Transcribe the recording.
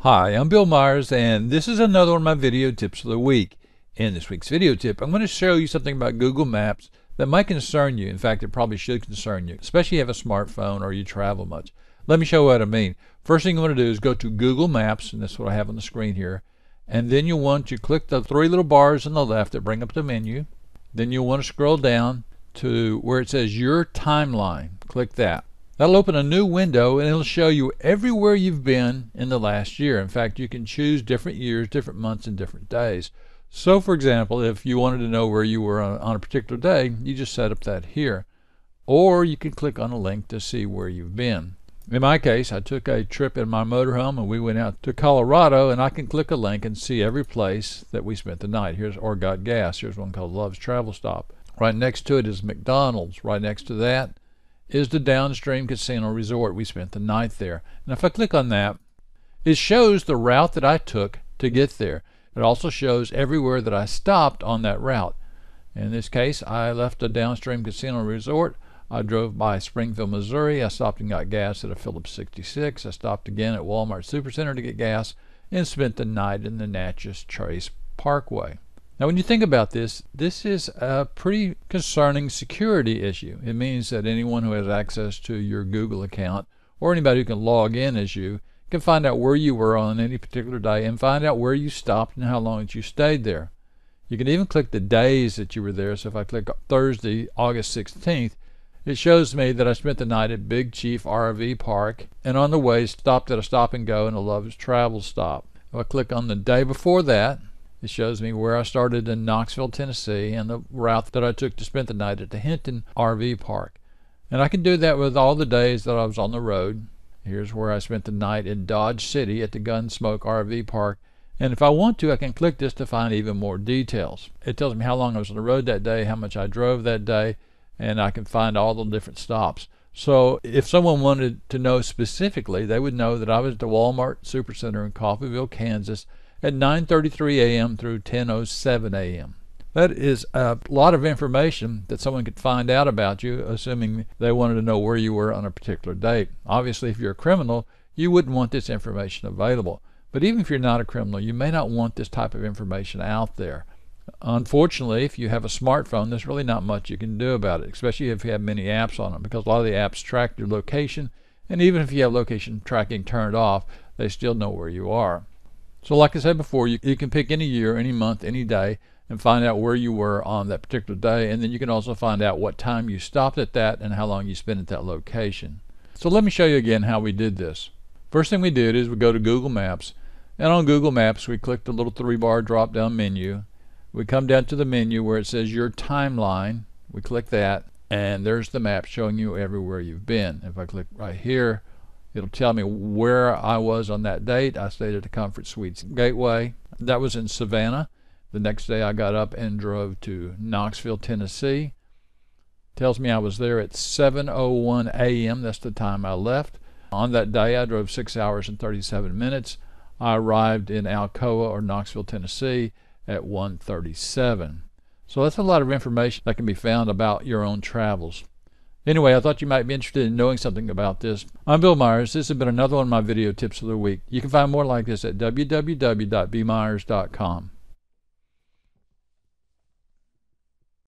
Hi, I'm Bill Myers, and this is another one of my video tips of the week. In this week's video tip, I'm going to show you something about Google Maps that might concern you. In fact, it probably should concern you, especially if you have a smartphone or you travel much. Let me show you what I mean. First thing you want to do is go to Google Maps, and that's what I have on the screen here. And then you'll want to click the three little bars on the left that bring up the menu. Then you'll want to scroll down to where it says Your Timeline. Click that. That'll open a new window and it'll show you everywhere you've been in the last year. In fact, you can choose different years, different months, and different days. So for example, if you wanted to know where you were on a particular day, you just set up that here. Or you can click on a link to see where you've been. In my case, I took a trip in my motorhome and we went out to Colorado, and I can click a link and see every place that we spent the night. Here's or got gas. Here's one called Love's Travel Stop. Right next to it is McDonald's. Right next to that is the Downstream Casino Resort. We spent the night there. And if I click on that, it shows the route that I took to get there. It also shows everywhere that I stopped on that route. In this case, I left the Downstream Casino Resort. I drove by Springfield, Missouri. I stopped and got gas at a Phillips 66. I stopped again at Walmart Supercenter to get gas and spent the night in the Natchez Trace Parkway. Now, when you think about this, this is a pretty concerning security issue. It means that anyone who has access to your Google account, or anybody who can log in as you, can find out where you were on any particular day and find out where you stopped and how long you stayed there. You can even click the days that you were there. So if I click Thursday, August 16th, it shows me that I spent the night at Big Chief RV Park, and on the way stopped at a Stop and Go and a Love's Travel Stop. If I click on the day before that, it shows me where I started in Knoxville, Tennessee, and the route that I took to spend the night at the Hinton RV Park. And I can do that with all the days that I was on the road. Here's where I spent the night in Dodge City at the Gunsmoke RV Park. And if I want to, I can click this to find even more details. It tells me how long I was on the road that day, how much I drove that day, and I can find all the different stops. So if someone wanted to know specifically, they would know that I was at the Walmart Supercenter in Coffeyville, Kansas at 9:33 a.m. through 10:07 a.m. That is a lot of information that someone could find out about you, assuming they wanted to know where you were on a particular date. Obviously, if you're a criminal, you wouldn't want this information available. But even if you're not a criminal, you may not want this type of information out there. Unfortunately, if you have a smartphone, there's really not much you can do about it, especially if you have many apps on them, because a lot of the apps track your location, and even if you have location tracking turned off, they still know where you are. So like I said before, you can pick any year, any month, any day, and find out where you were on that particular day, and then you can also find out what time you stopped at that and how long you spent at that location. So let me show you again how we did this. First thing we did is we go to Google Maps, and on Google Maps we click the little three-bar drop-down menu. We come down to the menu where it says Your Timeline. We click that, and there's the map showing you everywhere you've been. If I click right here, it'll tell me where I was on that date. I stayed at the Comfort Suites Gateway. That was in Savannah. The next day I got up and drove to Knoxville, Tennessee. Tells me I was there at 7:01 a.m. That's the time I left. On that day I drove 6 hours and 37 minutes. I arrived in Alcoa or Knoxville, Tennessee at 1:37. So that's a lot of information that can be found about your own travels. Anyway, I thought you might be interested in knowing something about this. I'm Bill Myers. This has been another one of my video tips of the week. You can find more like this at www.bmyers.com.